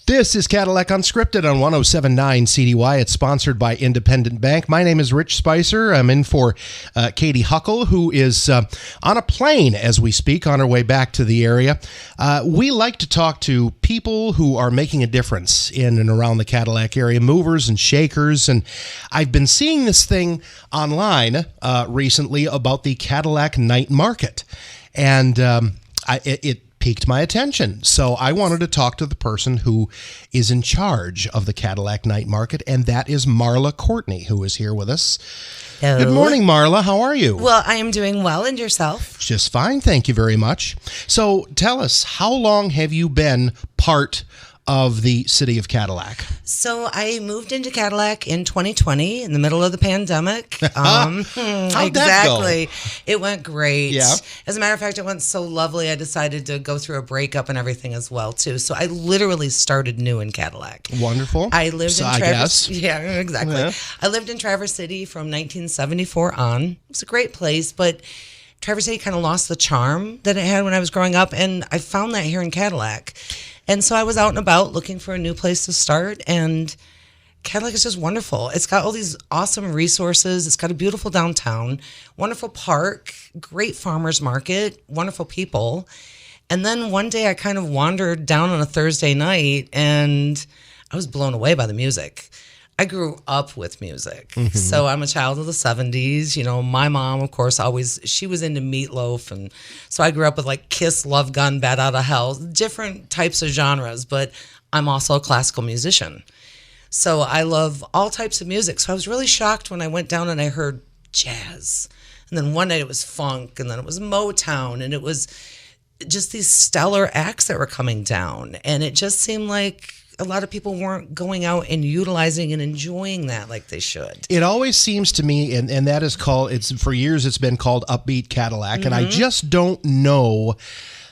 This is Cadillac Unscripted on 107.9 CDY. It's sponsored by Independent Bank. My name is Rich Spicer. I'm in for Katie Huckle, who is on a plane as we speak on her way back to the area. We like to talk to people who are making a difference in and around the Cadillac area, movers and shakers. And I've been seeing this thing online recently about the Cadillac Night Market. And it piqued my attention. So I wanted to talk to the person who is in charge of the Cadillac Night Market, and that is Marla Courtney, who is here with us. Hello. Good morning, Marla. How are you? Well, I am doing well, and yourself? Just fine. Thank you very much. So tell us, how long have you been part of the city of Cadillac? So I moved into Cadillac in 2020 in the middle of the pandemic. How'd that go? It went great. Yeah. As a matter of fact, it went so lovely, I decided to go through a breakup and everything as well, too. So I literally started new in Cadillac. Wonderful. I lived in I Traverse. guess. Yeah, exactly. Yeah. I lived in Traverse City from 1974 on. It's a great place, but Traverse City kind of lost the charm that it had when I was growing up, and I found that here in Cadillac. And so I was out and about looking for a new place to start, and Cadillac is just wonderful. It's got all these awesome resources. It's got a beautiful downtown, wonderful park, great farmers market, wonderful people. And then one day I kind of wandered down on a Thursday night, and I was blown away by the music. I grew up with music. Mm-hmm. So I'm a child of the 70s. You know, my mom, of course, she was into Meatloaf. And so I grew up with like Kiss, Love Gun, Bat Out of Hell, different types of genres. But I'm also a classical musician. So I love all types of music. So I was really shocked when I went down and I heard jazz. And then one night it was funk, and then it was Motown. And it was just these stellar acts that were coming down. And it just seemed like a lot of people weren't going out and utilizing and enjoying that like they should. It always seems to me, and that is called, for years it's been called Upbeat Cadillac, and I just don't know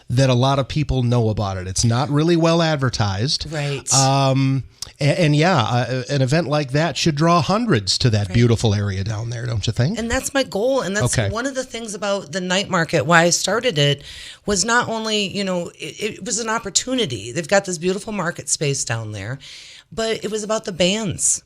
that a lot of people know about it. It's not really well advertised. Right. And an event like that should draw hundreds to that beautiful area down there, don't you think? And that's my goal. And that's one of the things about the night market, why I started it, was not only, it was an opportunity. They've got this beautiful market space down there, but it was about the bands.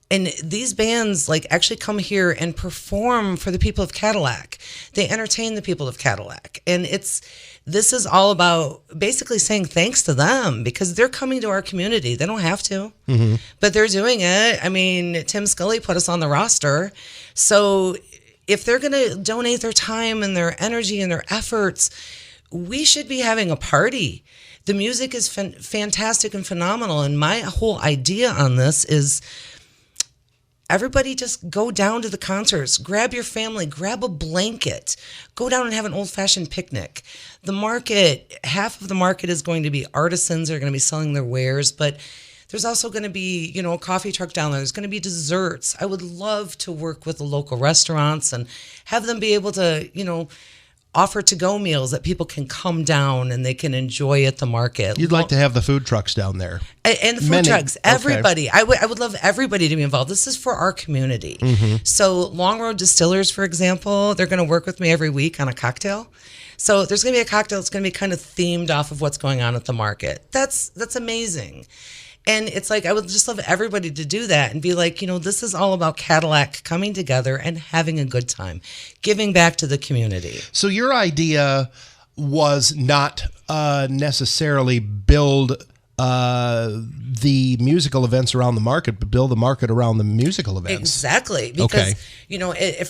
And these bands actually come here and perform for the people of Cadillac. They entertain the people of Cadillac. And this is all about basically saying thanks to them, because they're coming to our community. They don't have to, but they're doing it. I mean, Tim Scully put us on the roster. So if they're going to donate their time and their energy and their efforts, we should be having a party. The music is fantastic and phenomenal. And my whole idea on this is, everybody just go down to the concerts, grab your family, grab a blanket, go down and have an old-fashioned picnic. The market, half of the market is going to be artisans that are going to be selling their wares, but there's also going to be, a coffee truck down there. There's going to be desserts. I would love to work with the local restaurants and have them be able to, offer to-go meals that people can come down and they can enjoy at the market. You'd like to have the food trucks down there. And the food trucks, everybody. I would love everybody to be involved. This is for our community. So Long Road Distillers, for example, they're going to work with me every week on a cocktail. So there's going to be a cocktail that's going to be kind of themed off of what's going on at the market. That's amazing. And it's I would just love everybody to do that and be this is all about Cadillac coming together and having a good time, giving back to the community. So your idea was not necessarily build the musical events around the market, but build the market around the musical events. Exactly, because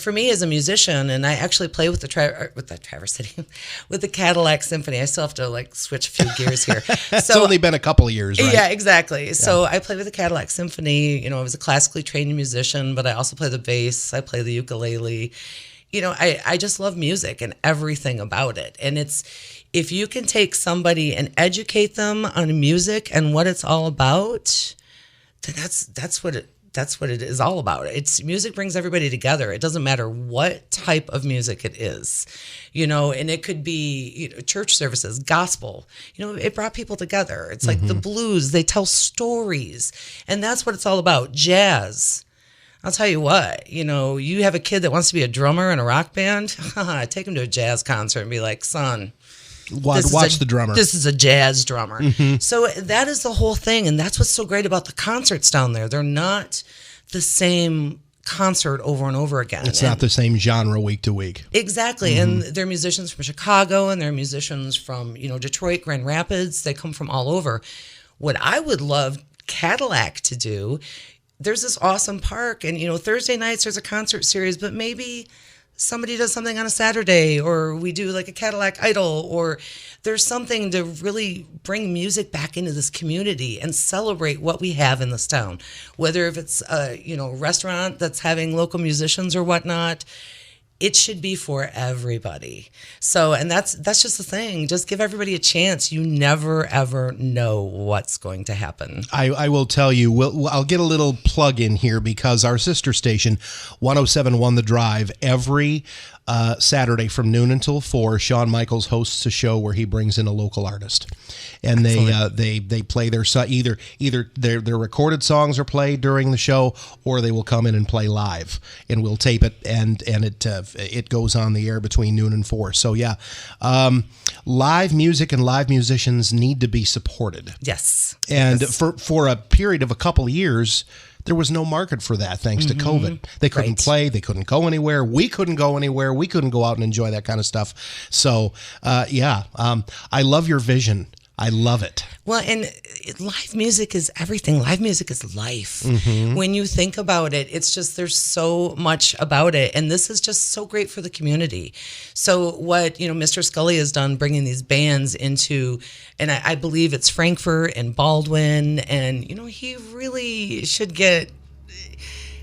for me as a musician, and I actually play with the Traverse City, with the Cadillac Symphony. I still have to switch a few gears here. It's only been a couple of years, right? Yeah, exactly. Yeah. So I play with the Cadillac Symphony. I was a classically trained musician, but I also play the bass. I play the ukulele. I just love music and everything about it. And if you can take somebody and educate them on music and what it's all about, then that's what it is all about. Music brings everybody together. It doesn't matter what type of music it is, and it could be church services, gospel. It brought people together. It's like the blues. They tell stories, and that's what it's all about. Jazz. I'll tell you what, you have a kid that wants to be a drummer in a rock band, take him to a jazz concert and be like, son, Watch the drummer. This is a jazz drummer. So that is the whole thing. And that's what's so great about the concerts down there. They're not the same concert over and over again. It's not the same genre week to week. Exactly. And they're musicians from Chicago, and they're musicians from, Detroit, Grand Rapids. They come from all over. What I would love Cadillac to do, there's this awesome park, and Thursday nights there's a concert series, but maybe somebody does something on a Saturday, or we do like a Cadillac Idol, or there's something to really bring music back into this community and celebrate what we have in this town. Whether if it's a restaurant that's having local musicians or whatnot, it should be for everybody. So, and that's just the thing. Just give everybody a chance. You never, ever know what's going to happen. I will tell you, I'll get a little plug in here because our sister station, 107.1 The Drive, every Saturday from noon until 4, Shawn Michaels hosts a show where he brings in a local artist. And they play their either their recorded songs are played during the show, or they will come in and play live, and we'll tape it, and it goes on the air between noon and 4. So yeah, live music and live musicians need to be supported. Yes. And for a period of a couple of years, there was no market for that thanks to COVID. They couldn't play. They couldn't go anywhere. We couldn't go anywhere. We couldn't go out and enjoy that kind of stuff. So, I love your vision. I love it. Well, and live music is everything. Live music is life. When you think about it, it's just, there's so much about it. And this is just so great for the community. So what, Mr. Scully has done, bringing these bands into, and I believe it's Frankfurt and Baldwin, and, he really should get,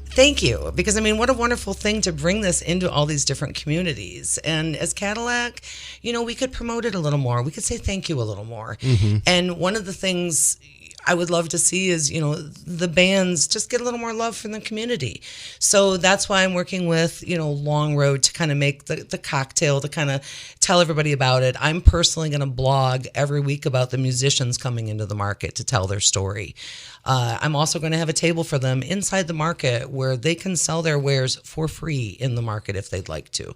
thank you. Because, what a wonderful thing to bring this into all these different communities. And as Cadillac, we could promote it a little more. We could say thank you a little more. And one of the things I would love to see is, the bands just get a little more love from the community. So that's why I'm working with, Long Road to kind of make the cocktail, to kind of tell everybody about it. I'm personally going to blog every week about the musicians coming into the market to tell their story. I'm also going to have a table for them inside the market where they can sell their wares for free in the market if they'd like to.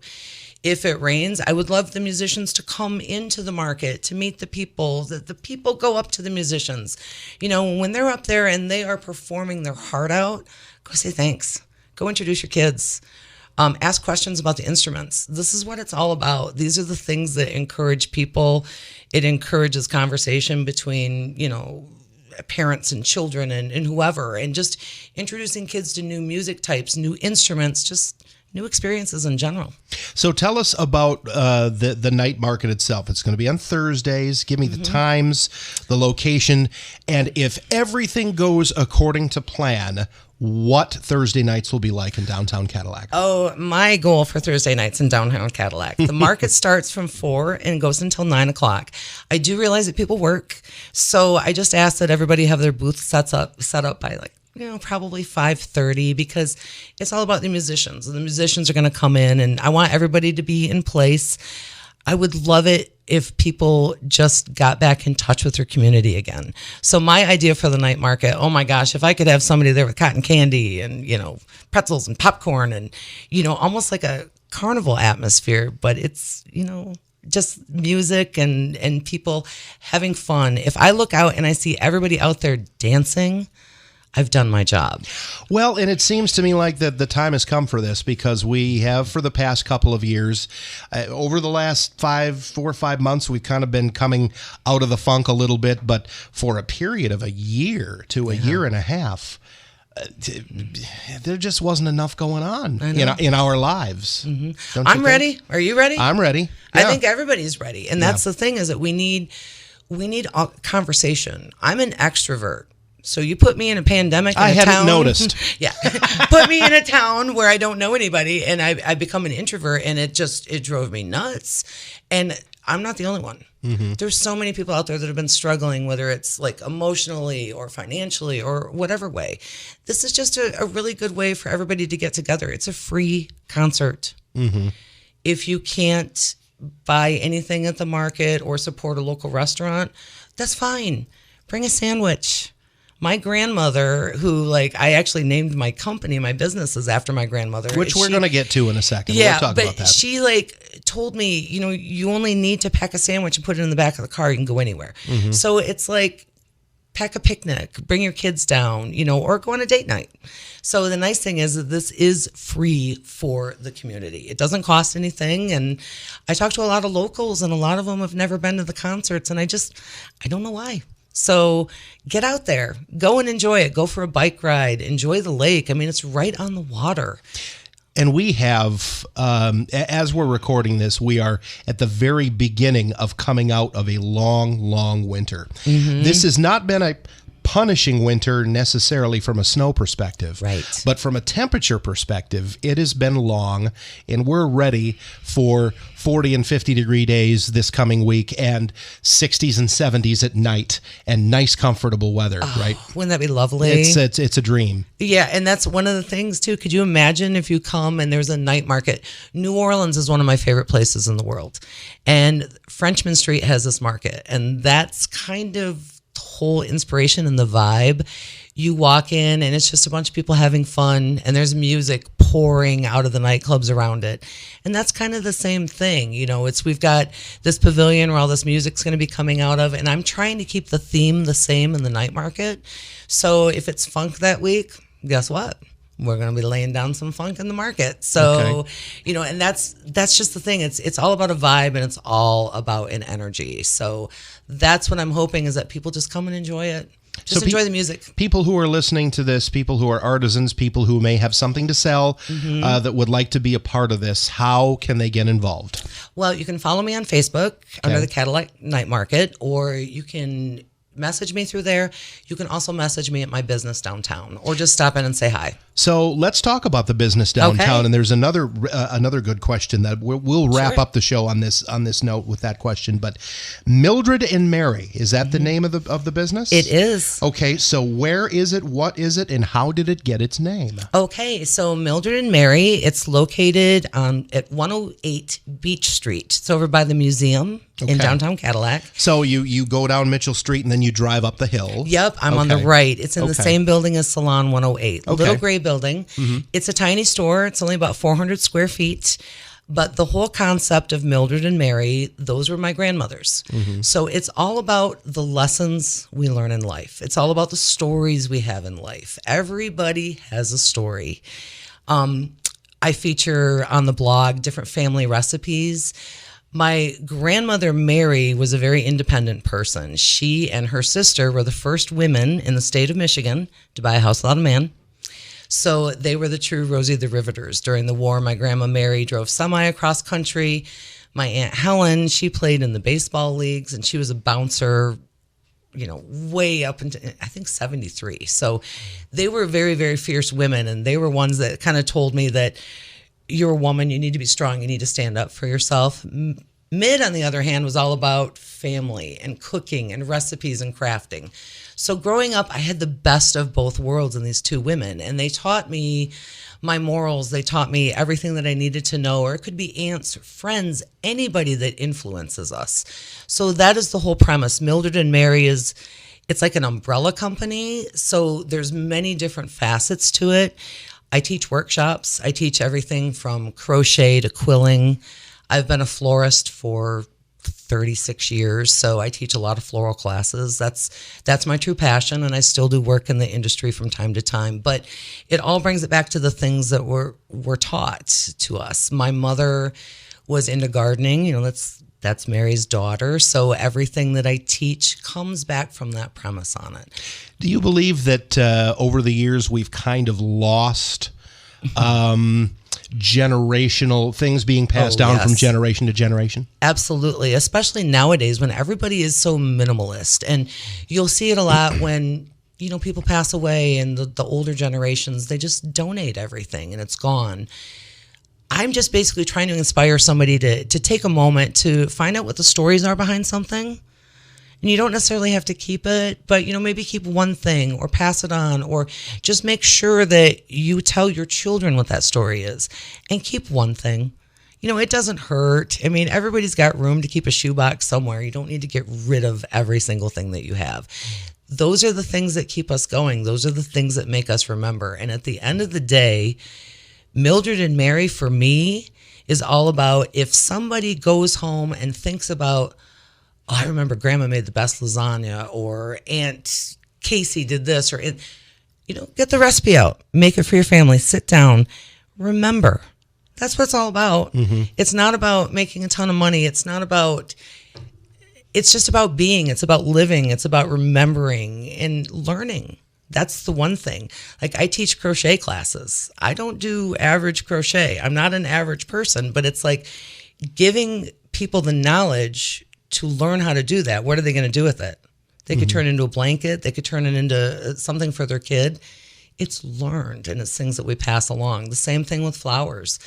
If it rains, I would love the musicians to come into the market to meet the people, that the people go up to the musicians. When they're up there and they are performing their heart out, go say thanks. Go introduce your kids. Ask questions about the instruments. This is what it's all about. These are the things that encourage people. It encourages conversation between, parents and children and whoever, and just introducing kids to new music types, new instruments, just new experiences in general. So tell us about the night market itself. It's going to be on Thursdays. Give me the times, the location, and if everything goes according to plan, what Thursday nights will be like in downtown Cadillac. Oh, my goal for Thursday nights in downtown Cadillac. The market starts from 4 and goes until 9 o'clock. I do realize that people work, so I just ask that everybody have their booth set up by probably 5:30, because it's all about the musicians, and the musicians are going to come in, and I want everybody to be in place. I would love it if people just got back in touch with their community again. So my idea for the night market, oh my gosh, if I could have somebody there with cotton candy and, pretzels and popcorn and, almost like a carnival atmosphere, but it's, just music and people having fun. If I look out and I see everybody out there dancing, I've done my job. Well, and it seems to me like that the time has come for this, because we have, for the past couple of years, over the last 4 or 5 months, we've kind of been coming out of the funk a little bit, but for a period of a year to a year and a half, there just wasn't enough going on in our lives. I'm ready. Are you ready? I'm ready. I think everybody's ready. And that's the thing, is that we need a conversation. I'm an extrovert. So you put me in a pandemic in I a hadn't town, noticed. Yeah. Put me in a town where I don't know anybody, and I become an introvert, and it drove me nuts. And I'm not the only one. There's so many people out there that have been struggling, whether it's like emotionally or financially or whatever way. This is just a really good way for everybody to get together. It's a free concert. If you can't buy anything at the market or support a local restaurant, that's fine. Bring a sandwich. My grandmother, who like I actually named my company, my businesses after my grandmother, which we're going to get to in a second. Yeah, we'll talk but about that. she like told me, you only need to pack a sandwich and put it in the back of the car. You can go anywhere. So it's like pack a picnic, bring your kids down, or go on a date night. So the nice thing is that this is free for the community. It doesn't cost anything. And I talk to a lot of locals, and a lot of them have never been to the concerts, and I don't know why. So get out there, go and enjoy it. Go for a bike ride, enjoy the lake. I mean, it's right on the water. And we have, as we're recording this, we are at the very beginning of coming out of a long, long winter. This has not been a punishing winter necessarily from a snow perspective. Right. But from a temperature perspective, it has been long, and we're ready for 40 and 50 degree days this coming week, and 60s and 70s at night, and nice, comfortable weather, right? Wouldn't that be lovely? It's a dream. Yeah, and that's one of the things, too. Could you imagine if you come and there's a night market? New Orleans is one of my favorite places in the world, and Frenchman Street has this market, and that's kind of whole inspiration and the vibe. You walk in and it's just a bunch of people having fun, and there's music pouring out of the nightclubs around it. And that's kind of the same thing. We've got this pavilion where all this music's going to be coming out of, and I'm trying to keep the theme the same in the night market. So if it's funk that week, guess what? We're going to be laying down some funk in the market. So, and that's just the thing. It's all about a vibe, and it's all about an energy. So that's what I'm hoping, is that people just come and enjoy it. Just enjoy the music. People who are listening to this, people who are artisans, people who may have something to sell that would like to be a part of this, how can they get involved? Well, you can follow me on Facebook under the Cadillac Night Market, or you can message me through there. You can also message me at my business downtown, or just stop in and say hi. So let's talk about the business downtown. Okay. And there's another good question that we'll wrap up the show on this note with that question. But Mildred and Mary, is that the name of the business? It is. Okay, so where is it? What is it? And how did it get its name? Okay, so Mildred and Mary, it's located at 108 Beach Street. It's over by the museum in downtown Cadillac. So you go down Mitchell Street and then you drive up the hill. Yep, I'm on the right. It's in the same building as Salon 108. Okay. Little gray building. It's a tiny store. It's only about 400 square feet. But the whole concept of Mildred and Mary, those were my grandmothers. So it's all about the lessons we learn in life. It's all about the stories we have in life. Everybody has a story. I feature on the blog different family recipes. My grandmother, Mary, was a very independent person. She and her sister were the first women in the state of Michigan to buy a house without a man. So they were the true Rosie the Riveters. During the war, my grandma Mary drove semi across country. My Aunt Helen, she played in the baseball leagues, and she was a bouncer, way up into, I think, 73. So they were very, very fierce women, and they were ones that kind of told me that you're a woman, you need to be strong, you need to stand up for yourself. Mid, on the other hand, was all about family and cooking and recipes and crafting. So growing up, I had the best of both worlds in these two women, and they taught me my morals. They taught me everything that I needed to know, or it could be aunts, or friends, anybody that influences us. So that is the whole premise. Mildred and Mary it's like an umbrella company, so there's many different facets to it. I teach workshops. I teach everything from crochet to quilling. I've been a florist for 36 years, so I teach a lot of floral classes. That's my true passion, and I still do work in the industry from time to time. But it all brings it back to the things that were taught to us. My mother was into gardening. That's Mary's daughter. So everything that I teach comes back from that premise on it. Do you believe that over the years we've kind of lost generational things being passed down from generation to generation? Absolutely, especially nowadays when everybody is so minimalist. And you'll see it a lot when people pass away, and the older generations, they just donate everything and it's gone. I'm just basically trying to inspire somebody to take a moment to find out what the stories are behind something. And you don't necessarily have to keep it, but, maybe keep one thing or pass it on, or just make sure that you tell your children what that story is, and keep one thing. It doesn't hurt. I mean, everybody's got room to keep a shoebox somewhere. You don't need to get rid of every single thing that you have. those are the things that keep us going. Those are the things that make us remember. And at the end of the day, Mildred and Mary, for me, is all about if somebody goes home and thinks about, oh, I remember Grandma made the best lasagna, or Aunt Casey did this, or, get the recipe out, make it for your family, sit down, remember. That's what it's all about. Mm-hmm. It's not about making a ton of money. It's just about being. It's about living. It's about remembering and learning. That's the one thing. Like, I teach crochet classes. I don't do average crochet. I'm not an average person, but it's like giving people the knowledge to learn how to do that. What are they going to do with it? They could turn it into a blanket. They could turn it into something for their kid. It's learned, and it's things that we pass along. The same thing with flowers.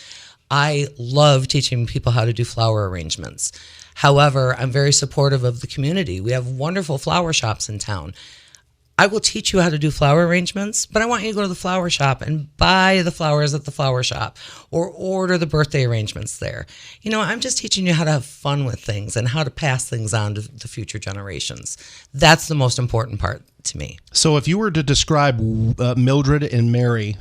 I love teaching people how to do flower arrangements. However, I'm very supportive of the community. We have wonderful flower shops in town. I will teach you how to do flower arrangements, but I want you to go to the flower shop and buy the flowers at the flower shop, or order the birthday arrangements there. I'm just teaching you how to have fun with things and how to pass things on to the future generations. That's the most important part to me. So if you were to describe Mildred and Mary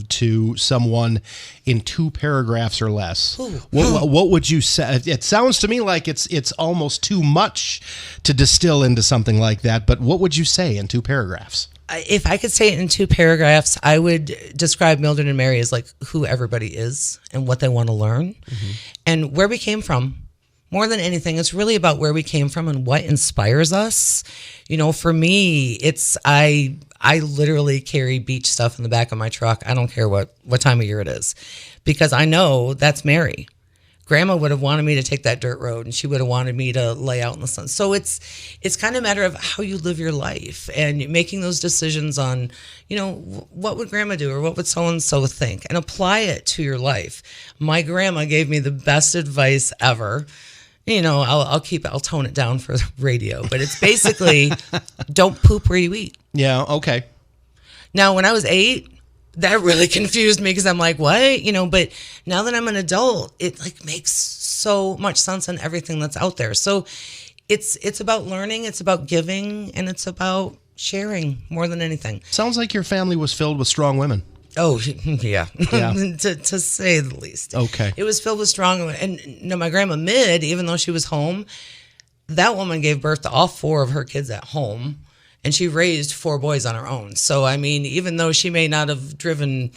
to someone in 2 paragraphs or less, what would you say? It sounds to me like it's almost too much to distill into something like that, but what would you say in 2 paragraphs? If I could say it in 2 paragraphs, I would describe Mildred and Mary as like who everybody is and what they want to learn, and where we came from. More than anything, it's really about where we came from and what inspires us. For me, it's I literally carry beach stuff in the back of my truck. I don't care what time of year it is, because I know that's Mary. Grandma would have wanted me to take that dirt road, and she would have wanted me to lay out in the sun. So it's kind of a matter of how you live your life and making those decisions on, what would Grandma do, or what would so-and-so think, and apply it to your life. My grandma gave me the best advice ever. I'll tone it down for the radio, but it's basically don't poop where you eat. Yeah. Okay. Now, when I was 8, that really confused me, because I'm like, what? But now that I'm an adult, it makes so much sense on everything that's out there. So it's about learning, it's about giving, and it's about sharing more than anything. Sounds like your family was filled with strong women. Oh, yeah. to say the least. Okay. It was filled with strong, and my grandma Mid, even though she was home, that woman gave birth to all 4 of her kids at home, and she raised 4 boys on her own. So, even though she may not have driven,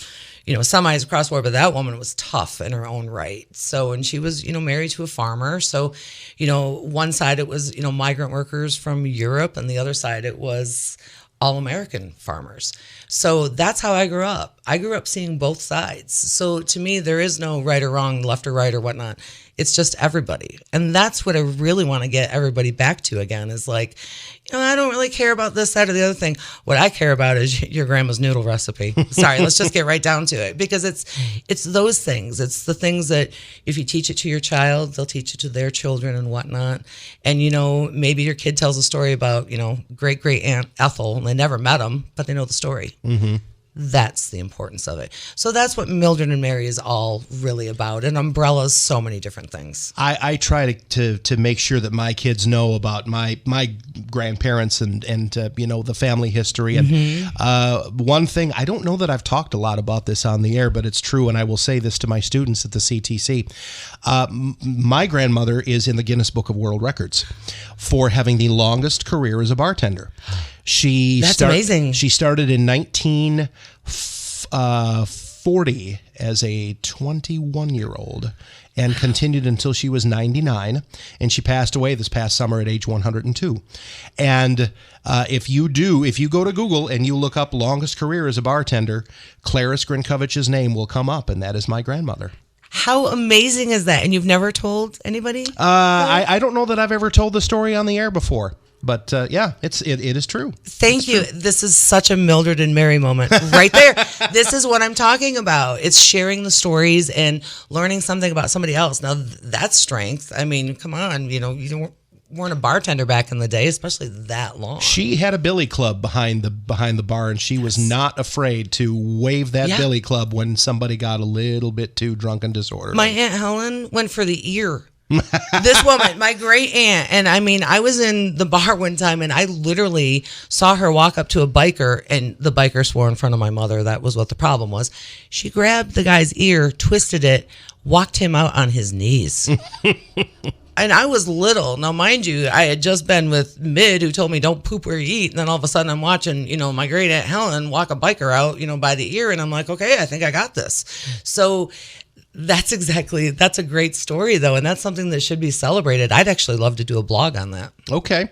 semis across the board, but that woman was tough in her own right. So, and she was, married to a farmer. So, one side it was, migrant workers from Europe, and the other side it was all-American farmers. So that's how I grew up. I grew up seeing both sides. So to me, there is no right or wrong, left or right or whatnot. It's just everybody. And that's what I really want to get everybody back to again, is like, I don't really care about this, that, or the other thing. What I care about is your grandma's noodle recipe. Sorry, let's just get right down to it, because it's those things. It's the things that if you teach it to your child, they'll teach it to their children and whatnot. And, maybe your kid tells a story about, great-great Aunt Ethel, and they never met them, but they know the story. Mm-hmm. That's the importance of it. So that's what Mildred and Mary is all really about. And umbrellas, so many different things. I try to make sure that my kids know about my grandparents and the family history. And one thing, I don't know that I've talked a lot about this on the air, but it's true, and I will say this to my students at the CTC. My grandmother is in the Guinness Book of World Records for having the longest career as a bartender. That's amazing. She started in 1940 as a 21-year-old and continued until she was 99, and she passed away this past summer at age 102. And if you go to Google and you look up longest career as a bartender, Clarice Grinkovich's name will come up, and that is my grandmother. How amazing is that? And you've never told anybody? I don't know that I've ever told the story on the air before. But it is true. Thank you. True. This is such a Mildred and Mary moment right there. This is what I'm talking about. It's sharing the stories and learning something about somebody else. Now, that's strength. Come on. You weren't a bartender back in the day, especially that long. She had a billy club behind the bar, and she was not afraid to wave that billy club when somebody got a little bit too drunk and disorderly. My Aunt Helen went for the ear This woman, my great aunt, and I mean, I was in the bar one time and I literally saw her walk up to a biker, and the biker swore in front of my mother. That was what the problem was. She grabbed the guy's ear, twisted it, walked him out on his knees. And I was little. Now, mind you, I had just been with Mid, who told me don't poop where you eat. And then all of a sudden I'm watching, my great aunt Helen walk a biker out, by the ear. And I'm like, okay, I think I got this. So that's a great story, though. And that's something that should be celebrated. I'd actually love to do a blog on that. Okay.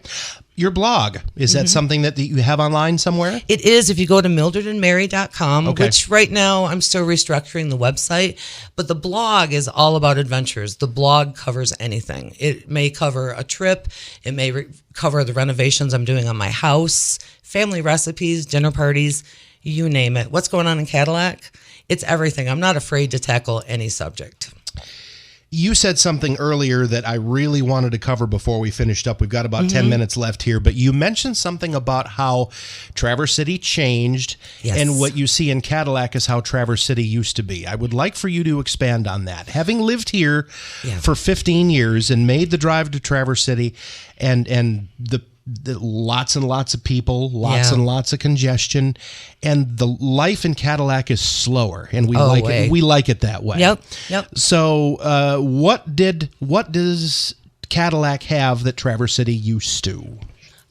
Your blog, is that something that you have online somewhere? It is. If you go to mildredandmary.com, okay. Which right now I'm still restructuring the website, but the blog is all about adventures. The blog covers anything. It may cover a trip. It may cover the renovations I'm doing on my house, family recipes, dinner parties, you name it. What's going on in Cadillac? It's everything. I'm not afraid to tackle any subject. You said something earlier that I really wanted to cover before we finished up. We've got about 10 minutes left here, but you mentioned something about how Traverse City changed, yes. And what you see in Cadillac is how Traverse City used to be. I would like for you to expand on that. Having lived here for 15 years and made the drive to Traverse City, and the lots and lots of people, lots and lots of congestion, and the life in Cadillac is slower, and we like it. We like it that way. Yep. So, what does Cadillac have that Traverse City used to?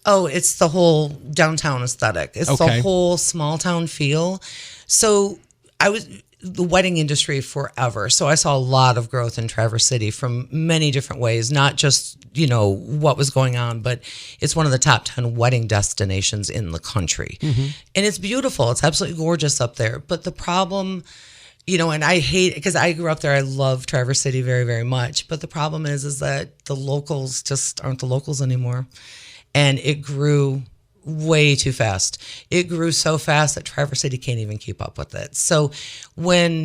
Oh, it's the whole downtown aesthetic. It's the whole small town feel. So I was the wedding industry forever. So I saw a lot of growth in Traverse City from many different ways, not just, what was going on, but it's one of the top 10 wedding destinations in the country. And it's beautiful. It's absolutely gorgeous up there. But the problem, and I hate it because I grew up there. I love Traverse City very, very much. But the problem is that the locals just aren't the locals anymore. And it grew way too fast. It grew so fast that Traverse City can't even keep up with it. So what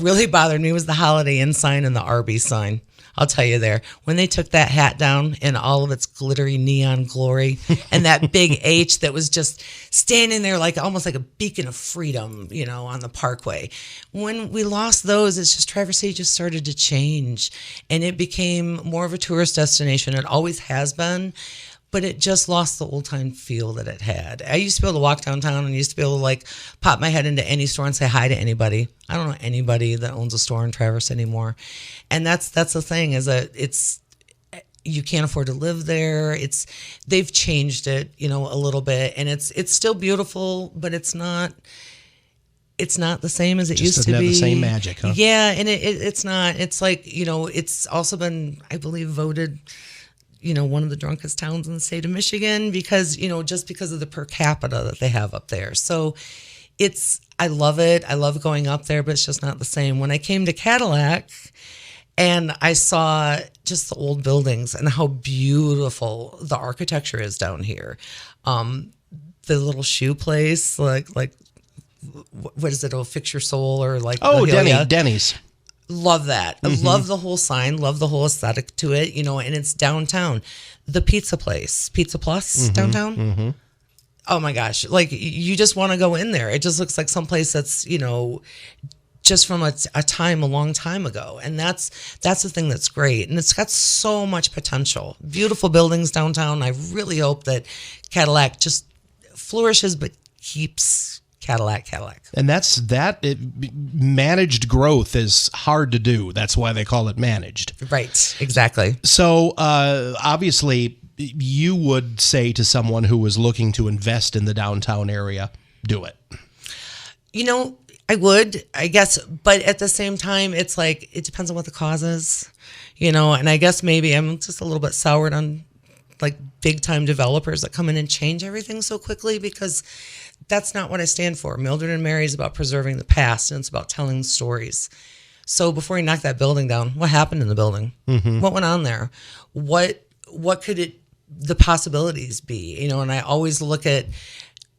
really bothered me was the Holiday Inn sign and the Arby's sign. I'll tell you there, when they took that hat down in all of its glittery neon glory and that big H that was just standing there almost like a beacon of freedom, on the parkway. When we lost those, it's just Traverse City just started to change and it became more of a tourist destination. It always has been. But it just lost the old-time feel that it had. I used to be able to walk downtown and used to be able to pop my head into any store and say hi to anybody. I don't know anybody that owns a store in Traverse anymore. And that's the thing, is that you can't afford to live there. They've changed it, a little bit, and it's still beautiful, but it's not the same as it used to be. Just the same magic, huh? Yeah, and it's not. It's it's also been, I believe, voted one of the drunkest towns in the state of Michigan because, just because of the per capita that they have up there. So I love it. I love going up there, but it's just not the same. When I came to Cadillac and I saw just the old buildings and how beautiful the architecture is down here. The little shoe place, like what is it? Oh, Fix Your Soul or Denny's. Love that. I love the whole sign, love the whole aesthetic to it, and it's downtown. The pizza place, Pizza Plus downtown. Oh my gosh. You just want to go in there. It just looks like someplace that's, just from a time, a long time ago. And that's the thing that's great. And it's got so much potential. Beautiful buildings downtown. I really hope that Cadillac just flourishes, but keeps Cadillac. And managed growth is hard to do. That's why they call it managed. Right, exactly. So obviously you would say to someone who was looking to invest in the downtown area, do it. I would, I guess, but at the same time, it's it depends on what the cause is, and I guess maybe I'm just a little bit soured on big time developers that come in and change everything so quickly, because that's not what I stand for. Mildred and Mary is about preserving the past, and it's about telling stories. So before you knock that building down, what happened in the building? What went on there? What could the possibilities be? And I always look at,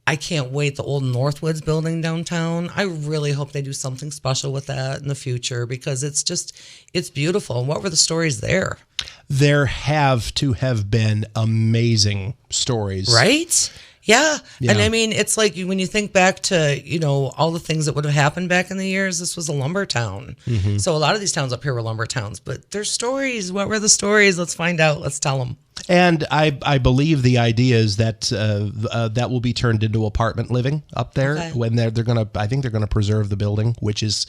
I can't wait, the old Northwoods building downtown. I really hope they do something special with that in the future, because it's beautiful. And what were the stories there? There have to have been amazing stories. Right? Yeah. Yeah. And I mean, it's like when you think back to, all the things that would have happened back in the years, this was a lumber town. Mm-hmm. So a lot of these towns up here were lumber towns, but there's stories. What were the stories? Let's find out. Let's tell them. And I believe the idea is that that will be turned into apartment living up there. Okay. When they're gonna, I think they're gonna preserve the building, which is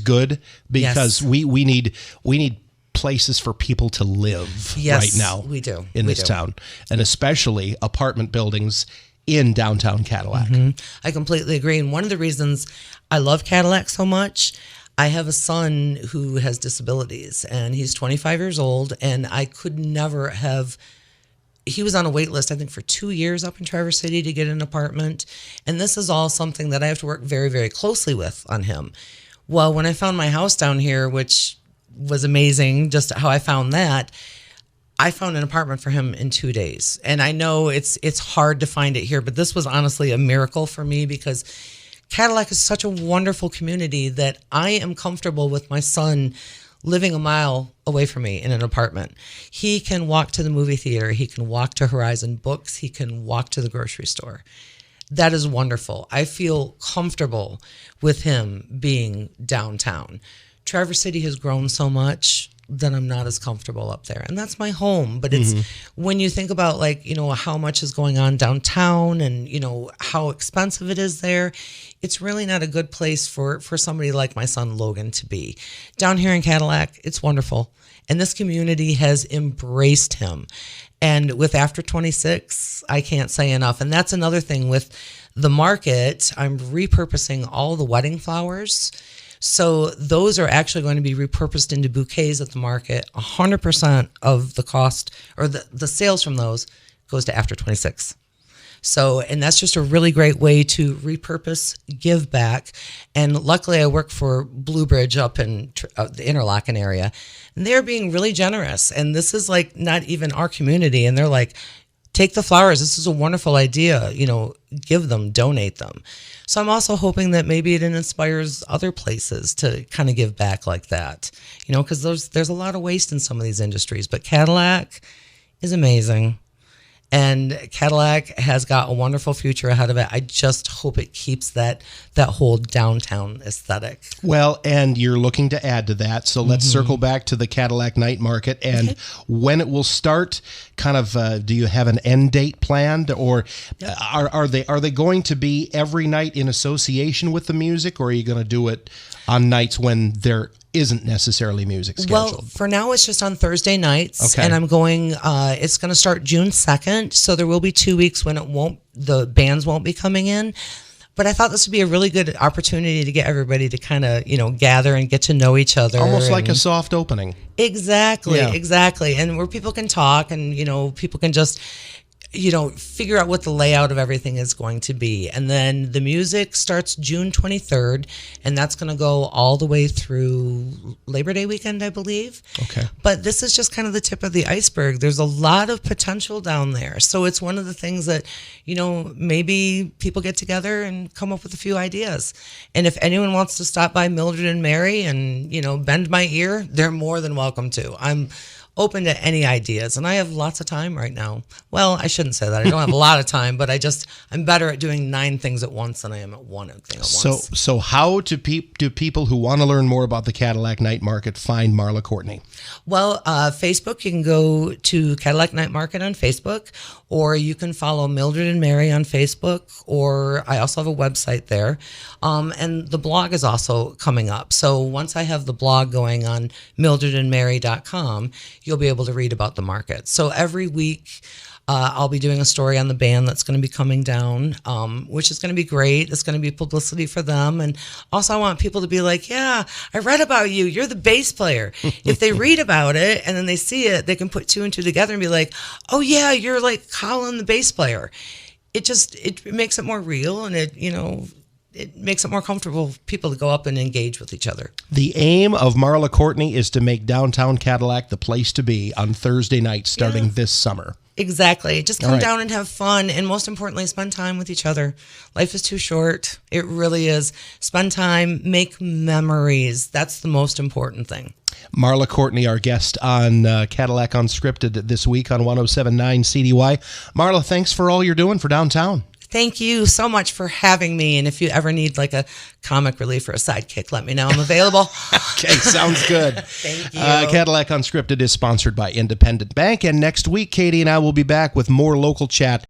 good because we need places for people to live right now. We do in this town, and especially apartment buildings in downtown Cadillac. Mm-hmm. I completely agree. And one of the reasons I love Cadillac so much, I have a son who has disabilities, and he's 25 years old, and I could never have. He was on a wait list, I think, for 2 years up in Traverse City to get an apartment. And this is all something that I have to work very, very closely with on him. Well, when I found my house down here, which was amazing, just how I found that, I found an apartment for him in 2 days. And I know it's hard to find it here, but this was honestly a miracle for me because Cadillac is such a wonderful community that I am comfortable with my son living a mile away from me in an apartment. He can walk to the movie theater. He can walk to Horizon Books. He can walk to the grocery store. That is wonderful. I feel comfortable with him being downtown. Traverse City has grown so much that I'm not as comfortable up there. And that's my home. But it's when you think about how much is going on downtown and, how expensive it is there, it's really not a good place for somebody like my son Logan to be. Down here in Cadillac, it's wonderful. And this community has embraced him. And with After 26, I can't say enough. And that's another thing with the market. I'm repurposing all the wedding flowers. So those are actually going to be repurposed into bouquets at the market. 100% of the cost or the sales from those goes to After 26. So, and that's just a really great way to repurpose, give back. And luckily I work for Blue Bridge up in the Interlochen area, and they're being really generous. And this is like not even our community. And they're like, take the flowers. This is a wonderful idea. Give them, donate them. So I'm also hoping that maybe it inspires other places to kind of give back like that, because there's a lot of waste in some of these industries, but Cadillac is amazing. And Cadillac has got a wonderful future ahead of it. I just hope it keeps that whole downtown aesthetic. Well, and you're looking to add to that. So let's circle back to the Cadillac Night Market and when it will start. Kind of, do you have an end date planned, or are they going to be every night in association with the music, or are you going to do it on nights when there isn't necessarily music scheduled? Well, for now it's just on Thursday nights, and I'm going. It's going to start June 2nd, so there will be 2 weeks when the bands won't be coming in. But I thought this would be a really good opportunity to get everybody to kind of, gather and get to know each other. Almost like a soft opening. Exactly. And where people can talk and, people can just, figure out what the layout of everything is going to be. And then the music starts June 23rd, and that's going to go all the way through Labor Day weekend, I believe. Okay. But this is just kind of the tip of the iceberg. There's a lot of potential down there. So it's one of the things that, maybe people get together and come up with a few ideas. And if anyone wants to stop by Mildred and Mary and, bend my ear, they're more than welcome to. I'm open to any ideas, and I have lots of time right now. Well, I shouldn't say that. I don't have a lot of time, but I'm better at doing 9 things at once than I am at one thing at once. So how do people who want to learn more about the Cadillac Night Market find Marla Courtney? Well, Facebook, you can go to Cadillac Night Market on Facebook, or you can follow Mildred and Mary on Facebook, or I also have a website there. And the blog is also coming up. So once I have the blog going on mildredandmary.com, you'll be able to read about the market. So every week, I'll be doing a story on the band that's going to be coming down, which is going to be great. It's going to be publicity for them. And also I want people to be like, yeah, I read about you. You're the bass player. If they read about it and then they see it, they can put 2 and 2 together and be like, oh yeah, you're like Colin, the bass player. It makes it more real, and it makes it more comfortable for people to go up and engage with each other. The aim of Marla Courtney is to make downtown Cadillac the place to be on Thursday night starting this summer. Exactly. Just come down and have fun, and most importantly, spend time with each other. Life is too short. It really is. Spend time, make memories. That's the most important thing. Marla Courtney, our guest on Cadillac Unscripted this week on 107.9 CDY. Marla, thanks for all you're doing for downtown. Thank you so much for having me. And if you ever need like a comic relief or a sidekick, let me know. I'm available. Okay, sounds good. Thank you. Cadillac Unscripted is sponsored by Independent Bank. And next week, Katie and I will be back with more local chat.